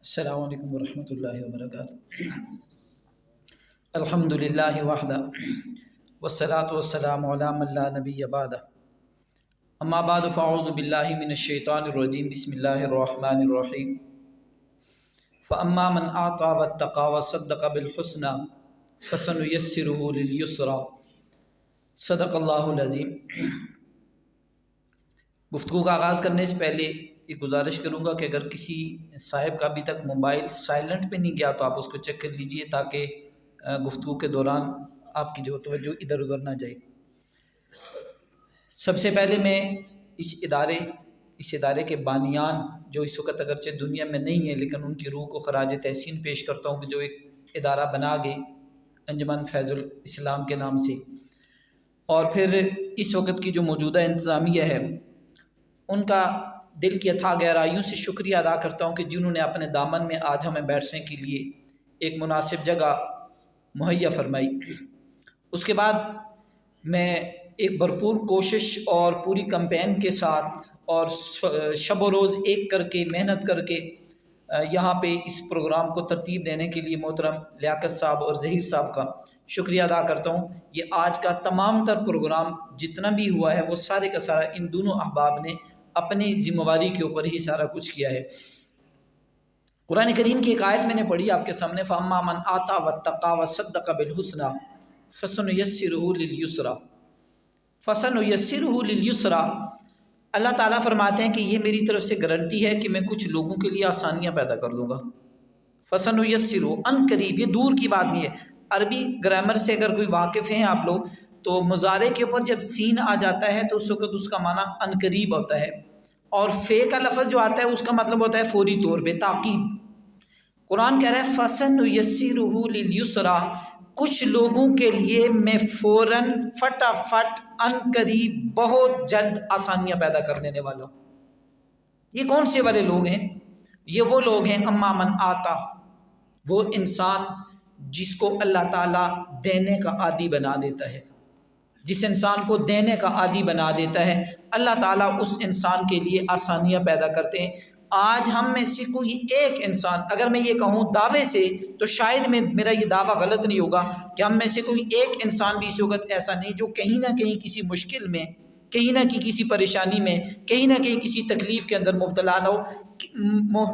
السلام علیکم ورحمۃ اللہ وبرکاتہ۔ الحمدللہ وحدہ والصلاة والسلام علی من لا نبی بعدہ، اما بعد فاعوذ باللہ من الشیطان الرجیم، بسم اللہ الرحمن الرحیم۔ فاما من اعطى واتقى وصدق بالحسنى فسنيسره لليسرى، صدق اللہ العظیم۔ گفتگو کا آغاز کرنے سے پہلے ایک گزارش کروں گا کہ اگر کسی صاحب کا ابھی تک موبائل سائلنٹ پہ نہیں گیا تو آپ اس کو چیک کر لیجئے، تاکہ گفتگو کے دوران آپ کی جو توجہ ادھر ادھر نہ جائے۔ سب سے پہلے میں اس ادارے کے بانیان جو اس وقت اگرچہ دنیا میں نہیں ہے لیکن ان کی روح کو خراج تحسین پیش کرتا ہوں کہ جو ایک ادارہ بنا گئے انجمن فیض الاسلام کے نام سے، اور پھر اس وقت کی جو موجودہ انتظامیہ ہے ان کا دل کی اتھاہ گہرائیوں سے شکریہ ادا کرتا ہوں کہ جنہوں نے اپنے دامن میں آج ہمیں بیٹھنے کے لیے ایک مناسب جگہ مہیا فرمائی۔ اس کے بعد میں ایک بھرپور کوشش اور پوری کمپین کے ساتھ اور شب و روز ایک کر کے محنت کر کے یہاں پہ اس پروگرام کو ترتیب دینے کے لیے محترم لیاقت صاحب اور ظہیر صاحب کا شکریہ ادا کرتا ہوں۔ یہ آج کا تمام تر پروگرام جتنا بھی ہوا ہے وہ سارے کا سارا ان دونوں احباب نے اپنی ذمہ داری کے اوپر ہی سارا کچھ کیا ہے۔ قرآن کریم کی ایک آیت میں نے پڑھی آپ کے سامنے، فَأَمَّا مَنْ آتَى وَاتَّقَى وَصَدَّقَ بِالْحُسْنَى فَسَنُيَسِّرُهُ لِلْيُسْرَى۔ فَسَنُيَسِّرُهُ لِلْيُسْرَى، اللہ تعالیٰ فرماتے ہیں کہ یہ میری طرف سے گارنٹی ہے کہ میں کچھ لوگوں کے لیے آسانیاں پیدا کر دوں گا۔ فَسَنُيَسِّرُهُ، ان قریب، یہ دور کی بات نہیں ہے۔ عربی گرامر سے اگر کوئی واقف ہیں آپ لوگ تو مضارع کے اوپر جب سین آ جاتا ہے تو اس وقت اس کا معنی ان قریب ہوتا ہے، اور فے کا لفظ جو آتا ہے اس کا مطلب ہوتا ہے فوری طور پہ، تعقیب۔ قرآن کہہ رہا ہے فَسَنُيَسِّرُهُ لِلْيُسْرَى، کچھ لوگوں کے لیے میں فوراً فٹافٹ ان قریب بہت جلد آسانیاں پیدا کر دینے والا ہوں۔ یہ کون سے والے لوگ ہیں؟ یہ وہ لوگ ہیں اما من آتا، وہ انسان جس کو اللہ تعالیٰ دینے کا عادی بنا دیتا ہے، جس انسان کو دینے کا عادی بنا دیتا ہے اللہ تعالیٰ اس انسان کے لیے آسانیاں پیدا کرتے ہیں۔ آج ہم میں سے کوئی ایک انسان، اگر میں یہ کہوں دعوے سے تو شاید میرا یہ دعویٰ غلط نہیں ہوگا کہ ہم میں سے کوئی ایک انسان بھی اس وقت ایسا نہیں جو کہیں نہ کہیں کسی مشکل میں، کہیں نہ کہیں کسی پریشانی میں، کہیں نہ کہیں کسی تکلیف کے اندر مبتلا نہ ہو۔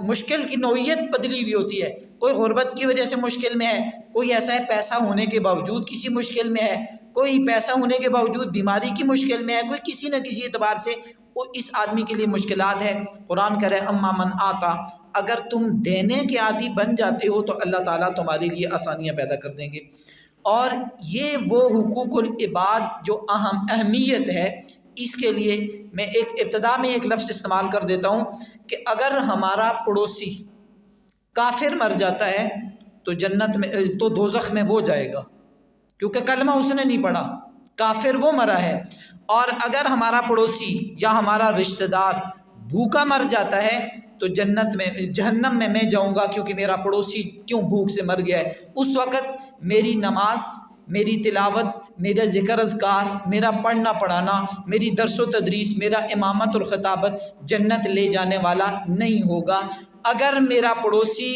مشکل کی نوعیت بدلی ہوئی ہوتی ہے، کوئی غربت کی وجہ سے مشکل میں ہے، کوئی ایسا ہے پیسہ ہونے کے باوجود کسی مشکل میں ہے، کوئی پیسہ ہونے کے باوجود بیماری کی مشکل میں ہے، کوئی کسی نہ کسی اعتبار سے اس آدمی کے لیے مشکلات ہے۔ قرآن کہہ رہا ہے اما من آتا، اگر تم دینے کے عادی بن جاتے ہو تو اللہ تعالیٰ تمہارے لیے آسانیاں پیدا کر دیں گے۔ اور یہ وہ حقوق العباد جو اہمیت ہے، اس کے لیے میں ایک ابتدا میں ایک لفظ استعمال کر دیتا ہوں کہ اگر ہمارا پڑوسی کافر مر جاتا ہے تو جنت میں تو دوزخ میں وہ جائے گا، کیونکہ کلمہ اس نے نہیں پڑھا، کافر وہ مرا ہے۔ اور اگر ہمارا پڑوسی یا ہمارا رشتہ دار بھوکا مر جاتا ہے تو جہنم میں میں جاؤں گا، کیونکہ میرا پڑوسی کیوں بھوک سے مر گیا ہے۔ اس وقت میری نماز، میری تلاوت، میرا ذکر اذکار، میرا پڑھنا پڑھانا، میری درس و تدریس، میرا امامت اور خطابت جنت لے جانے والا نہیں ہوگا۔ اگر میرا پڑوسی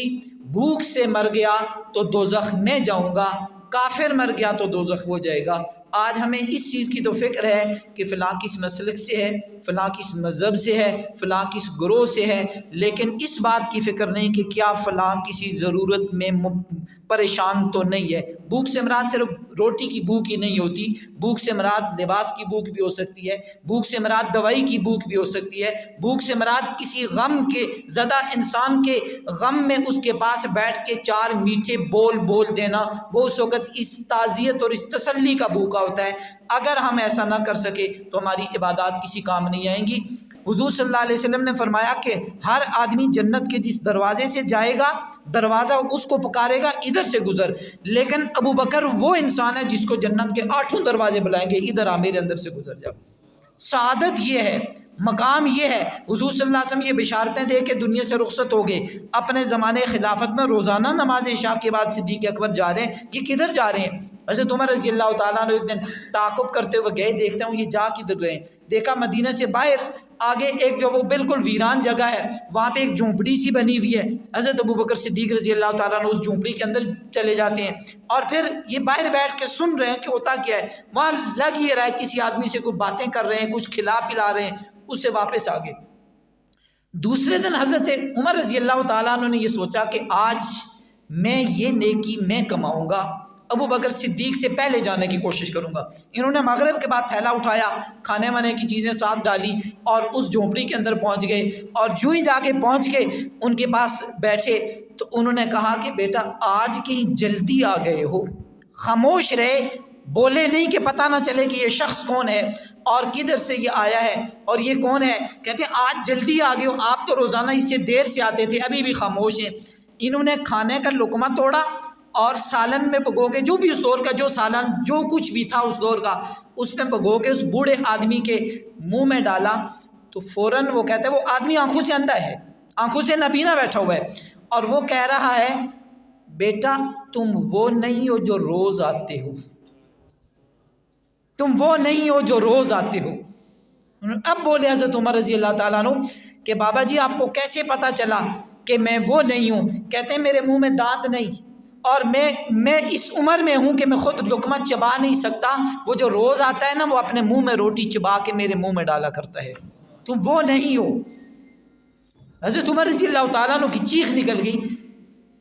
بھوک سے مر گیا تو دوزخ میں جاؤں گا، کافر مر گیا تو دوزخ وہ جائے گا۔ آج ہمیں اس چیز کی تو فکر ہے کہ فلاں کس مسلک سے ہے، فلاں کس مذہب سے ہے، فلاں کس گروہ سے ہے، لیکن اس بات کی فکر نہیں کہ کیا فلاں کسی ضرورت میں پریشان تو نہیں ہے۔ بھوک سے مراد صرف روٹی کی بھوک ہی نہیں ہوتی، بھوک سے مراد لباس کی بھوک بھی ہو سکتی ہے، بھوک سے مراد دوائی کی بھوک بھی ہو سکتی ہے، بھوک سے مراد کسی غم کے زدہ انسان کے غم میں اس کے پاس بیٹھ کے چار میٹھے بول دینا، وہ اس وقت اس تعزیت اور اس تسلی کا بھوکا ہوتا ہے۔ اگر ہم ایسا نہ کر سکے تو ہماری عبادات کسی کام نہیں آئیں گی۔ حضور صلی اللہ علیہ وسلم نے فرمایا کہ ہر آدمی جنت کے جس دروازے سے جائے گا، دروازہ اس کو پکارے گا ادھر سے گزر، لیکن ابو بکر وہ انسان ہے جس کو جنت کے 8 دروازے بلائیں گے، ادھر آ میرے اندر سے گزر جاؤ۔ سعادت یہ ہے، مقام یہ ہے۔ حضور صلی اللہ علیہ وسلم یہ بشارتیں دے کے دنیا سے رخصت ہو گئے۔ اپنے زمانے خلافت میں روزانہ نماز عشاء کے بعد صدیق اکبر جا رہے ہیں، یہ کدھر جا رہے ہیں؟ حضرت عمر رضی اللہ تعالیٰ عنہ ایک دن تعاقب کرتے ہوئے گئے، دیکھتے ہیں یہ جا کدھر رہے ہیں، دیکھا مدینہ سے باہر آگے ایک جو وہ بالکل ویران جگہ ہے، وہاں پہ ایک جھونپڑی سی بنی ہوئی ہے۔ حضرت ابوبکر صدیق رضی اللہ تعالیٰ عنہ اس جھونپڑی کے اندر چلے جاتے ہیں اور پھر یہ باہر بیٹھ کے سن رہے ہیں کہ ہوتا کیا ہے۔ وہاں لگ یہ رہا ہے کسی آدمی سے کوئی باتیں کر رہے ہیں، کچھ کھلا پلا رہے ہیں، اس سے واپس آگے۔ دوسرے دن حضرت عمر رضی اللہ تعالیٰ عنہ نے یہ سوچا کہ آج میں یہ نیکی میں کماؤں گا، ابو بکر صدیق سے پہلے جانے کی کوشش کروں گا۔ انہوں نے مغرب کے بعد تھیلا اٹھایا، کھانے وانے کی چیزیں ساتھ ڈالی اور اس جھونپڑی کے اندر پہنچ گئے، اور جو ہی جا کے پہنچ گئے ان کے پاس بیٹھے تو انہوں نے کہا کہ بیٹا آج کہیں جلدی آ گئے ہو، خاموش رہے، بولے نہیں کہ پتہ نہ چلے کہ یہ شخص کون ہے اور کدھر سے یہ آیا ہے اور یہ کون ہے۔ کہتے ہیں آج جلدی آ گئے ہو، آپ تو روزانہ اس سے دیر سے آتے تھے، ابھی بھی خاموش ہیں۔ انہوں نے کھانے کا لقمہ توڑا اور سالن میں بھگو کے، جو بھی اس دور کا جو سالن جو کچھ بھی تھا اس دور کا، اس میں بھگو کے اس بوڑھے آدمی کے منہ میں ڈالا تو فوراً وہ کہتے ہیں وہ آدمی آنکھوں سے اندھا ہے، آنکھوں سے نبینا بیٹھا ہوا ہے، اور وہ کہہ رہا ہے بیٹا تم وہ نہیں ہو جو روز آتے ہو، تم وہ نہیں ہو جو روز آتے ہو۔ اب بولے حضرت عمر رضی اللہ تعالیٰ عنہ کہ بابا جی آپ کو کیسے پتہ چلا کہ میں وہ نہیں ہوں؟ کہتے ہیں میرے منہ میں دانت نہیں اور میں اس عمر میں ہوں کہ میں خود لقمہ چبا نہیں سکتا، وہ جو روز آتا ہے نا وہ اپنے منہ میں روٹی چبا کے میرے منہ میں ڈالا کرتا ہے، تم وہ نہیں ہو۔ حضرت عمر رضی اللہ تعالیٰ عنہ کی چیخ نکل گئی،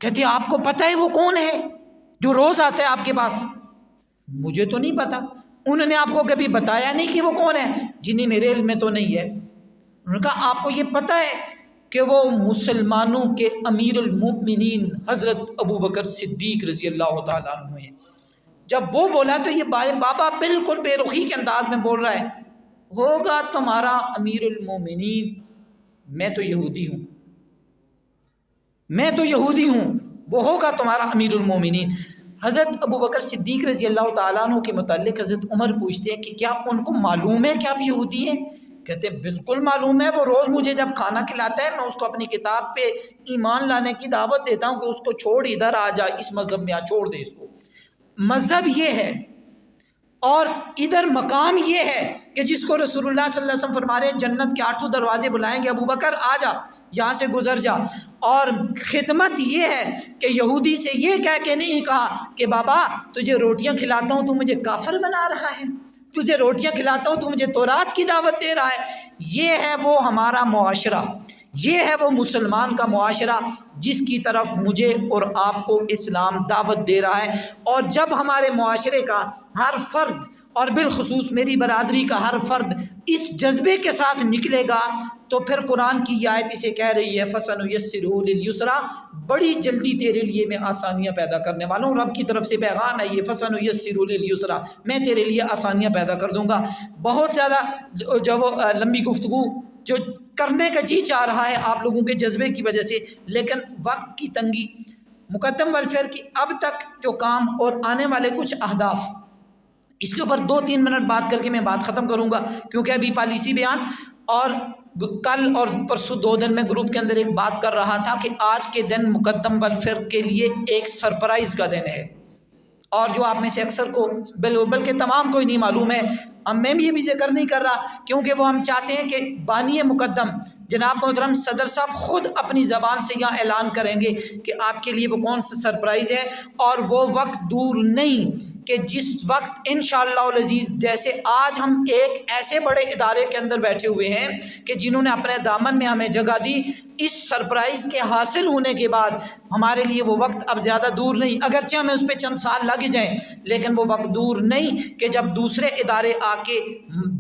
کہتے ہیں آپ کو پتہ ہے وہ کون ہے جو روز آتا ہے آپ کے پاس؟ مجھے تو نہیں پتہ، انہوں نے آپ کو کبھی بتایا نہیں کہ وہ کون ہے؟ جی نہیں میرے علم میں تو نہیں ہے۔ انہوں نے کہا آپ کو یہ پتہ ہے کہ وہ مسلمانوں کے امیر المؤمنین حضرت ابو بکر صدیق رضی اللہ تعالیٰ عنہ ہیں؟ جب وہ بولا تو یہ بابا بالکل بے رخی کے انداز میں بول رہا ہے، ہوگا تمہارا امیر المؤمنین، میں تو یہودی ہوں، میں تو یہودی ہوں، وہ ہوگا تمہارا امیر المؤمنین۔ حضرت ابو بکر صدیق رضی اللہ تعالیٰ عنہ کے متعلق حضرت عمر پوچھتے ہیں کہ کیا ان کو معلوم ہے کہ آپ یہودی ہیں؟ کہتے ہیں بالکل معلوم ہے، وہ روز مجھے جب کھانا کھلاتا ہے میں اس کو اپنی کتاب پہ ایمان لانے کی دعوت دیتا ہوں کہ اس کو چھوڑ ادھر آ جا، اس مذہب میں آ، چھوڑ دے اس کو۔ مذہب یہ ہے اور ادھر مقام یہ ہے کہ جس کو رسول اللہ صلی اللہ علیہ وسلم فرما رہے ہیں جنت کے 8 دروازے بلائیں گے، ابو بکر آ جا، یہاں سے گزر جا۔ اور خدمت یہ ہے کہ یہودی سے یہ کہہ کے نہیں کہا کہ بابا تجھے روٹیاں کھلاتا ہوں تو مجھے کافر بنا رہا ہے، تجھے روٹیاں کھلاتا ہوں تو مجھے تورات کی دعوت دے رہا ہے۔ یہ ہے وہ ہمارا معاشرہ، یہ ہے وہ مسلمان کا معاشرہ جس کی طرف مجھے اور آپ کو اسلام دعوت دے رہا ہے۔ اور جب ہمارے معاشرے کا ہر فرد اور بالخصوص میری برادری کا ہر فرد اس جذبے کے ساتھ نکلے گا تو پھر قرآن کی یہ آیت اسے کہہ رہی ہے فَسَنُيَسِّرُهُ لِلْيُسْرَىٰ، بڑی جلدی تیرے لیے میں آسانیاں پیدا کرنے والا ہوں۔ رب کی طرف سے پیغام ہے یہ فَسَنُيَسِّرُهُ لِلْيُسْرَىٰ، میں تیرے لیے آسانیاں پیدا کر دوں گا۔ بہت زیادہ جو وہ لمبی گفتگو جو کرنے کا جی چاہ رہا ہے آپ لوگوں کے جذبے کی وجہ سے، لیکن وقت کی تنگی، مقدم ویلفیئر کی اب تک جو کام اور آنے والے کچھ اہداف، اس کے اوپر 2-3 منٹ بات کر کے میں بات ختم کروں گا، کیونکہ ابھی پالیسی بیان اور کل اور پرسوں 2 دن میں گروپ کے اندر ایک بات کر رہا تھا کہ آج کے دن مقدم ویلفیئر کے لیے ایک سرپرائز کا دن ہے، اور جو آپ میں سے اکثر کو بلکہ تمام کو ہی نہیں معلوم ہے، میں بھی یہ بھی ذکر نہیں کر رہا کیونکہ وہ ہم چاہتے ہیں کہ بانی مقدم جناب محترم صدر صاحب خود اپنی زبان سے یہاں اعلان کریں گے کہ آپ کے لیے وہ کون سا سرپرائز ہے، اور وہ وقت دور نہیں کہ جس وقت انشاءاللہ العزیز جیسے آج ہم ایک ایسے بڑے ادارے کے اندر بیٹھے ہوئے ہیں کہ جنہوں نے اپنے دامن میں ہمیں جگہ دی، اس سرپرائز کے حاصل ہونے کے بعد ہمارے لیے وہ وقت اب زیادہ دور نہیں، اگرچہ ہمیں اس پہ چند سال لگ جائیں لیکن وہ وقت دور نہیں کہ جب دوسرے ادارے آ کے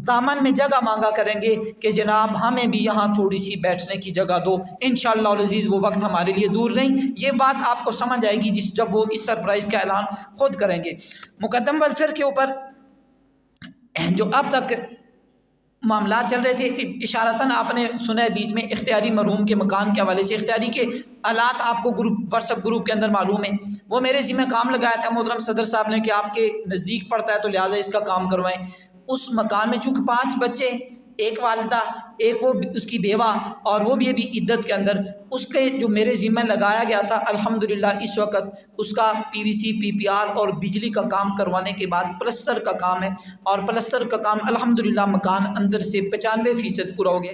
دامن میں جگہ مانگا کریں گے کہ جناب ہمیں بھی یہاں تھوڑی سی بیٹھنے کی جگہ دو۔ انشاءاللہ العزیز وہ وقت ہمارے لیے دور نہیں، یہ بات آپ کو سمجھ آئے گی جب وہ اس سرپرائز کا اعلان خود کریں گے۔ مقدم ویلفیئر کے اوپر جو اب تک معاملات چل رہے تھے، اشارتاً آپ نے سنا ہے بیچ میں اختیاری مرحوم کے مکان کے حوالے سے، اختیاری کے آلات آپ کو واٹس ایپ گروپ کے اندر معلوم ہے، وہ میرے ذمہ کام لگایا تھا محترم صدر صاحب نے کہ آپ کے نزدیک پڑتا ہے تو لہٰذا اس کا کام کروائیں۔ اس مکان میں چونکہ 5 بچے ایک والدہ، ایک وہ اس کی بیوہ، اور وہ بھی ابھی عدت کے اندر، اس کے جو میرے ذمہ لگایا گیا تھا الحمدللہ اس وقت اس کا پی وی سی، پی پی آر اور بجلی کا کام کروانے کے بعد پلستر کا کام ہے، اور پلستر کا کام الحمدللہ مکان اندر سے 95% پورا ہو گیا۔